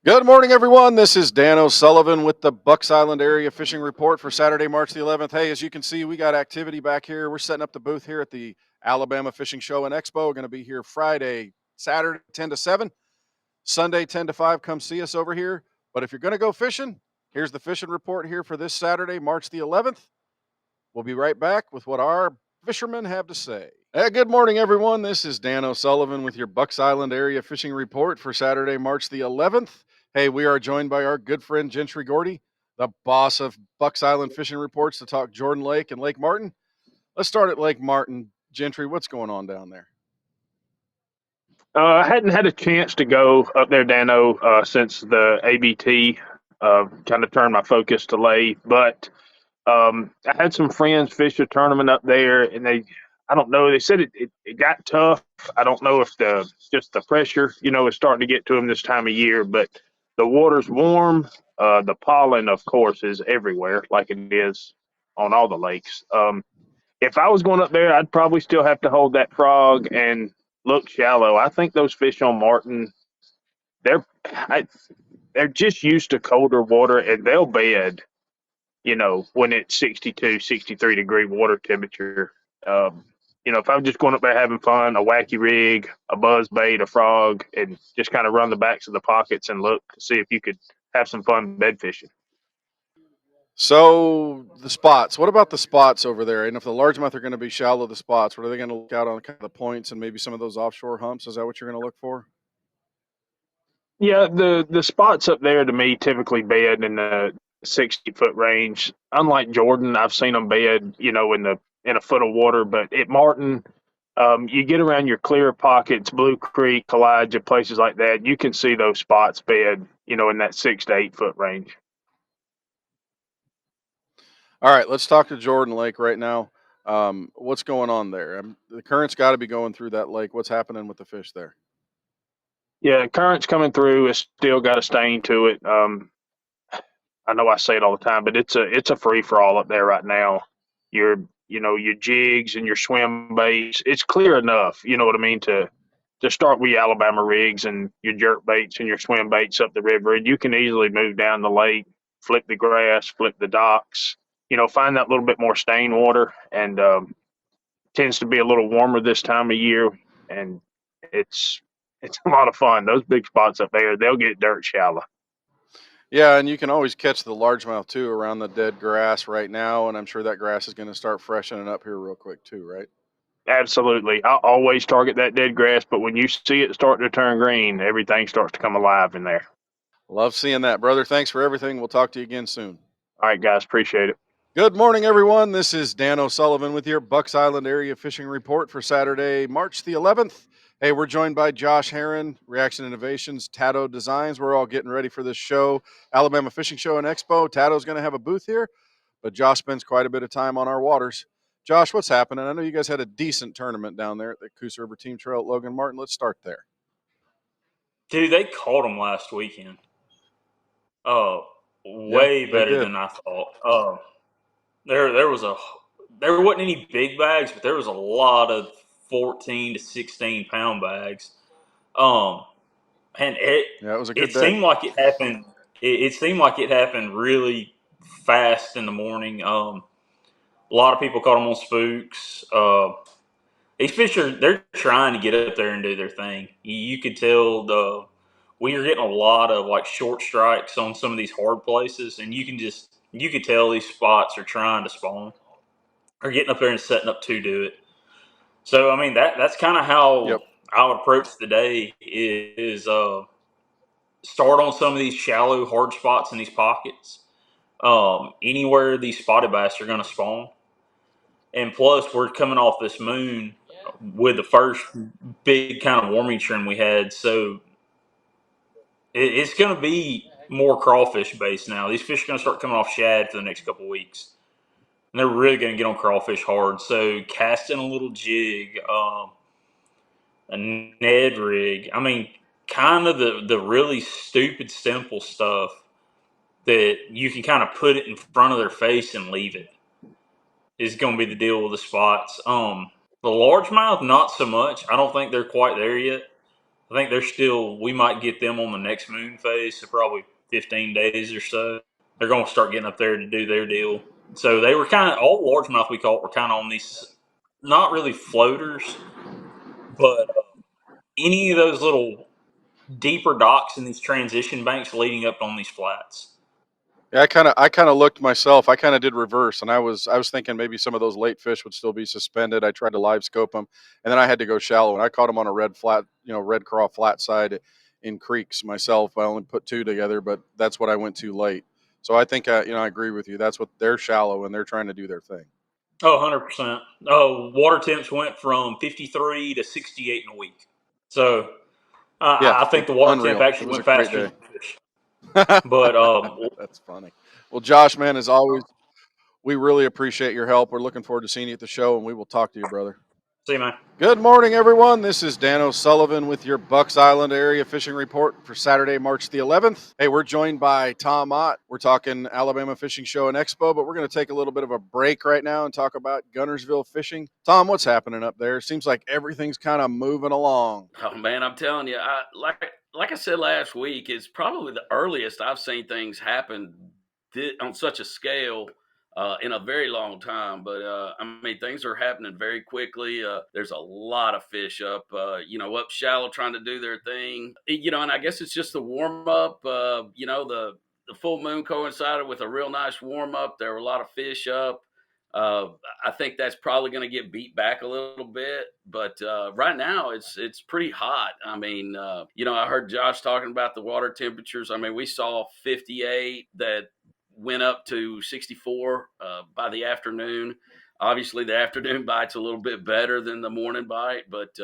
Good morning, everyone. This is Dan O'Sullivan with the Bucks Island Area Fishing Report for Saturday, March the 11th. Hey, as you can see, we got activity back here. We're setting up the booth here at the Alabama Fishing Show and Expo. We're going to be here Friday, Saturday, 10 to 7, Sunday, 10 to 5. Come see us over here. But if you're going to go fishing, here's the fishing report here for this Saturday, March the 11th. We'll be right back with what our fishermen have to say. Good morning, everyone. This is Dan O'Sullivan with your Bucks Island Area Fishing Report for Saturday, March the 11th. Hey, we are joined by our good friend Gentry Gordy, the boss of Bucks Island Fishing Reports, to talk Jordan Lake and Lake Martin. Let's start at Lake Martin. Gentry, what's going on down there? I hadn't had a chance to go up there, Dano, since the ABT kind of turned my focus to lay. But I had some friends fish a tournament up there, and I don't know, they said it got tough. I don't know if just the pressure, is starting to get to them this time of year, but the water's warm. The pollen, of course, is everywhere, like it is on all the lakes. If I was going up there, I'd probably still have to hold that frog and look shallow. I think those fish on Martin, they're I, they're just used to colder water, and they'll bed, when it's 62, 63-degree water temperature. If I'm just going up there having fun, a wacky rig, a buzz bait, a frog, and just kind of run the backs of the pockets and look to see if you could have some fun bed fishing. So, the spots. What about the spots over there? And if the largemouth are going to be shallow, the spots, what are they going to look out on kind of the points and maybe some of those offshore humps? Is that what you're going to look for? Yeah, the spots up there to me typically bed in the 60-foot range. Unlike Jordan, I've seen them bed, in a foot of water. But at Martin, you get around your clear pockets, Blue Creek, Kalijah, places like that. You can see those spots bed, in that 6 to 8 foot range. All right, let's talk to Jordan Lake right now. What's going on there? The current's got to be going through that lake. What's happening with the fish there? Yeah, currents coming through. It's still got a stain to it. I know I say it all the time, but it's a free for all up there right now. Your jigs and your swim baits. It's clear enough, you know what I mean, to start with your Alabama rigs and your jerk baits and your swim baits up the river, and you can easily move down the lake, flip the grass, flip the docks. Find that little bit more stain water, and tends to be a little warmer this time of year, and it's it's a lot of fun. Those big spots up there, they'll get dirt shallow. Yeah, and you can always catch the largemouth too around the dead grass right now, and I'm sure that grass is going to start freshening up here real quick too, right? Absolutely. I always target that dead grass, but when you see it starting to turn green, everything starts to come alive in there. Love seeing that, brother. Thanks for everything. We'll talk to you again soon. All right, guys, appreciate it. Good morning, everyone. This is Dan O'Sullivan with your Bucks Island Area Fishing Report for Saturday, March the 11th. Hey, we're joined by Josh Herron, Reaction Innovations, Tato Designs. We're all getting ready for this show, Alabama Fishing Show and Expo. Tato's going to have a booth here, but Josh spends quite a bit of time on our waters. Josh, what's happening? I know you guys had a decent tournament down there at the Coos River Team Trail at Logan Martin. Let's start there. Dude, they caught them last weekend. Oh, Yeah, way they better did. than I thought. There wasn't any big bags, but there was a lot of 14 to 16 pound bags. Um, and Yeah, it was a it good day. seemed like it happened. It seemed like it happened really fast in the morning. A lot of people caught them on spooks. These fish they're trying to get up there and do their thing. You could tell we were getting a lot of like short strikes on some of these hard places, and you could tell these spots are trying to spawn or getting up there and setting up to do it. So I mean that's kind of Yep. how I would approach the day is start on some of these shallow hard spots in these pockets. Anywhere these spotted bass are going to spawn, and plus we're coming off this moon with the first big kind of warming trend we had, so it's going to be more crawfish based now. These fish are going to start coming off shad for the next couple weeks, and they're really going to get on crawfish hard. So casting a little jig, a Ned rig. I mean, kind of the really stupid simple stuff that you can kind of put it in front of their face and leave it is going to be the deal with the spots. The largemouth, not so much. I don't think they're quite there yet. I think we might get them on the next moon phase, so probably 15 days or so. They're going to start getting up there to do their deal. So they were kind of, all largemouth we caught were kind of on these, not really floaters, but any of those little deeper docks in these transition banks leading up on these flats. Yeah, I kind of looked myself. I kind of did reverse, and I was thinking maybe some of those late fish would still be suspended. I tried to live scope them, and then I had to go shallow, and I caught them on a red flat, red craw flat side in creeks myself. I only put two together, but that's what I went to late. So I think I agree with you. That's what they're shallow and they're trying to do their thing. Oh, 100%. Oh, water temps went from 53 to 68 in a week. So Yeah, I think the water temp unreal. It actually was a went great faster day. than fish. But That's funny. Well, Josh, man, as always, we really appreciate your help. We're looking forward to seeing you at the show, and we will talk to you, brother. see you, man. Good morning, everyone. This is Dan O'Sullivan with your Bucks Island area fishing report for Saturday, March the 11th. Hey, we're joined by Tom Ott. We're talking Alabama Fishing Show and Expo, but we're going to take a little bit of a break right now and talk about Guntersville fishing. Tom, what's happening up there? Seems like everything's kind of moving along. Oh man, I'm telling you, like I said last week, it's probably the earliest I've seen things happen on such a scale in a very long time. But I mean, things are happening very quickly. There's a lot of fish up, up shallow trying to do their thing. And I guess it's just the warm up. The full moon coincided with a real nice warm up. There were a lot of fish up. Uh, I think that's probably going to get beat back a little bit, but right now it's pretty hot. I mean, I heard Josh talking about the water temperatures. I mean, we saw 58 that went up to 64 by the afternoon. Obviously, the afternoon bite's a little bit better than the morning bite, but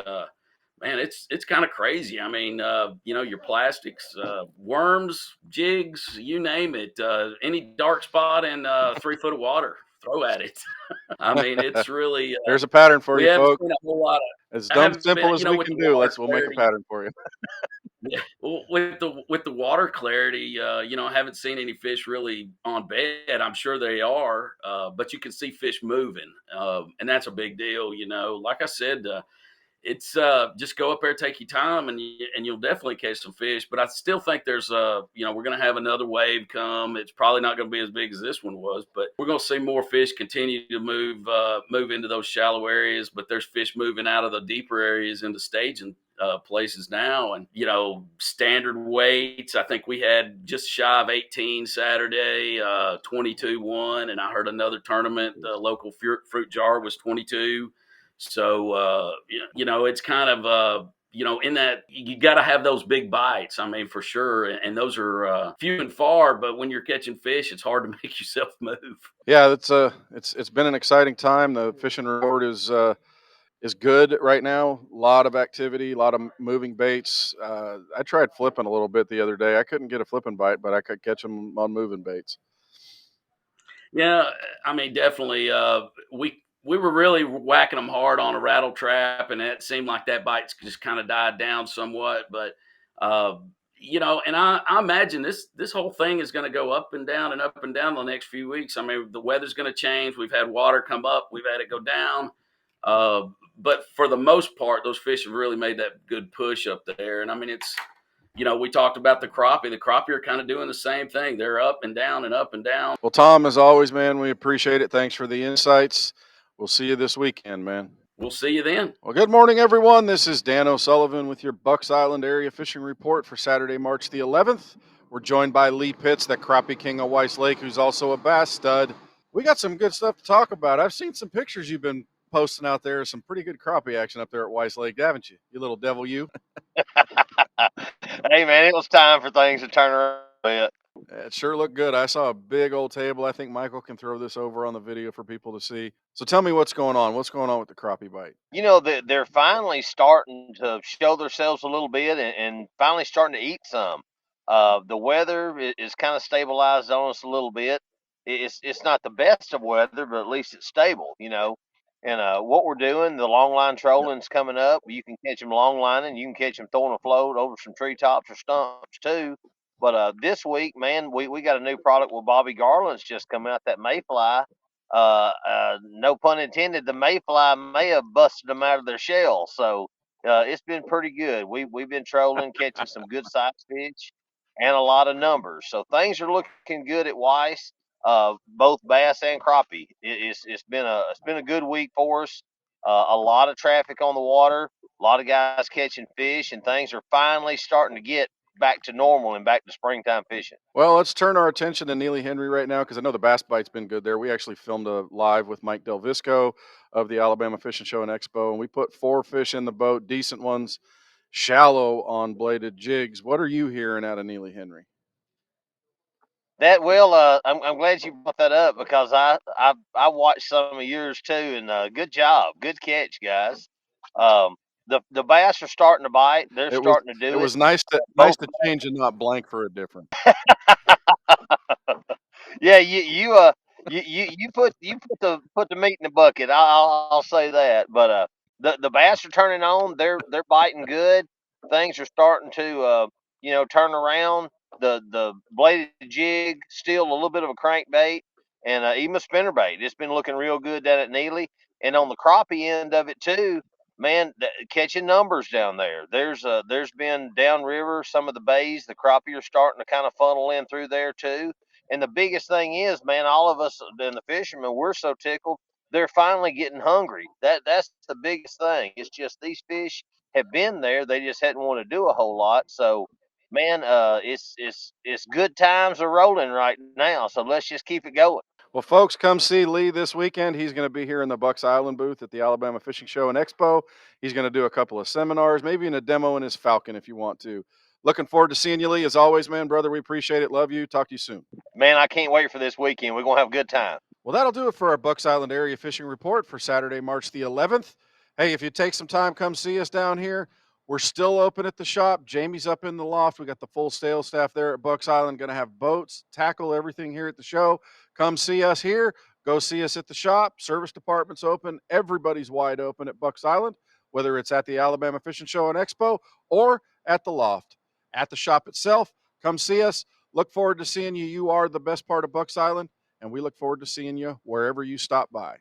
man, it's kind of crazy. I mean, your plastics, worms, jigs, you name it. Any dark spot in 3 foot of water, throw at it. I mean, it's really There's a pattern for we you, haven't folks. seen a whole lot of. As I dumb haven't simple been, as we with can the do, water we'll make a clarity. pattern for you. Yeah, well, with the water clarity, I haven't seen any fish really on bed. I'm sure they are, but you can see fish moving, and that's a big deal. Like I said, it's just go up there, take your time, and you'll definitely catch some fish. But I still think there's we're going to have another wave come. It's probably not going to be as big as this one was, but we're going to see more fish continue to move into those shallow areas. But there's fish moving out of the deeper areas into staging places now, and standard weights. I think we had just shy of 18 Saturday, 22-1, and I heard another tournament, the local fruit jar was 22. So, it's kind of, in that you got to have those big bites. I mean, for sure. And those are few and far, but when you're catching fish, it's hard to make yourself move. Yeah, it's been an exciting time. The fishing report is good right now. A lot of activity, a lot of moving baits. I tried flipping a little bit the other day. I couldn't get a flipping bite, but I could catch them on moving baits. Yeah, I mean, definitely. We were really whacking them hard on a rattle trap, and it seemed like that bite just kind of died down somewhat. But and I imagine this whole thing is going to go up and down and up and down the next few weeks. I mean, the weather's going to change. We've had water come up, we've had it go down. But for the most part, those fish have really made that good push up there. And I mean, it's we talked about the crappie. The crappie are kind of doing the same thing. They're up and down and up and down. Well, Tom, as always, man, we appreciate it. Thanks for the insights. We'll see you this weekend, man. We'll see you then. Well, good morning, everyone. This is Dan O'Sullivan with your Bucks Island area fishing report for Saturday, March the 11th. We're joined by Lee Pitts, the crappie king of Weiss Lake, who's also a bass stud. We got some good stuff to talk about. I've seen some pictures you've been posting out there. Some pretty good crappie action up there at Weiss Lake, haven't you? You little devil, you. Hey, man, it was time for things to turn around a bit. It sure looked good. I saw a big old table. I think Michael can throw this over on the video for people to see. So tell me what's going on. What's going on with the crappie bite? They're finally starting to show themselves a little bit and finally starting to eat some. The weather is kind of stabilized on us a little bit. It's not the best of weather, but at least it's stable, And what we're doing, the long line trolling's coming up. You can catch them long lining. You can catch them throwing a float over some treetops or stumps too. But this week, man, we got a new product with Bobby Garland's just come out, that mayfly. No pun intended, the mayfly may have busted them out of their shell. So it's been pretty good. We've been trolling, catching some good sized fish and a lot of numbers. So things are looking good at Weiss, both bass and crappie. It's been a good week for us. A lot of traffic on the water, a lot of guys catching fish, and things are finally starting to get back to normal and back to springtime fishing. Well, let's turn our attention to Neely Henry right now because I know the bass bite's been good there. We actually filmed a live with Mike Del Visco of the Alabama Fishing Show and Expo, and we put 4 fish in the boat, decent ones, shallow on bladed jigs. What are you hearing out of Neely Henry? That will, I'm glad you brought that up because I watched some of yours too, and good job, good catch, guys. Um, the bass are starting to bite. They're It was starting to it do it. was nice Both to change and not blank for a difference. Yeah, you put the meat in the bucket. I'll say that. But the bass are turning on. They're biting good. Things are starting to turn around. The bladed jig still a little bit of a crankbait, and even a spinnerbait. It's been looking real good down at Neely, and on the crappie end of it too. Man, catching numbers down there. There's been downriver some of the bays. The crappie are starting to kind of funnel in through there too. And the biggest thing is, man, all of us and the fishermen, we're so tickled. They're finally getting hungry. That's the biggest thing. It's just these fish have been there. They just hadn't want to do a whole lot. So, man, it's good times are rolling right now. So let's just keep it going. Well, folks, come see Lee this weekend. He's going to be here in the Bucks Island booth at the Alabama Fishing Show and Expo. He's going to do a couple of seminars, maybe in a demo in his Falcon if you want to. Looking forward to seeing you, Lee. As always, man, brother, we appreciate it. Love you. Talk to you soon. Man, I can't wait for this weekend. We're gonna have a good time. Well, that'll do it for our Bucks Island area fishing report for Saturday, March the 11th. Hey, if you take some time, come see us down here. We're still open at the shop. Jamie's up in the loft. We got the full sales staff there at Bucks Island. Going to have boats, tackle, everything here at the show. Come see us here. Go see us at the shop. Service department's open. Everybody's wide open at Bucks Island, whether it's at the Alabama Fishing Show and Expo or at the loft. At the shop itself, come see us. Look forward to seeing you. You are the best part of Bucks Island, and we look forward to seeing you wherever you stop by.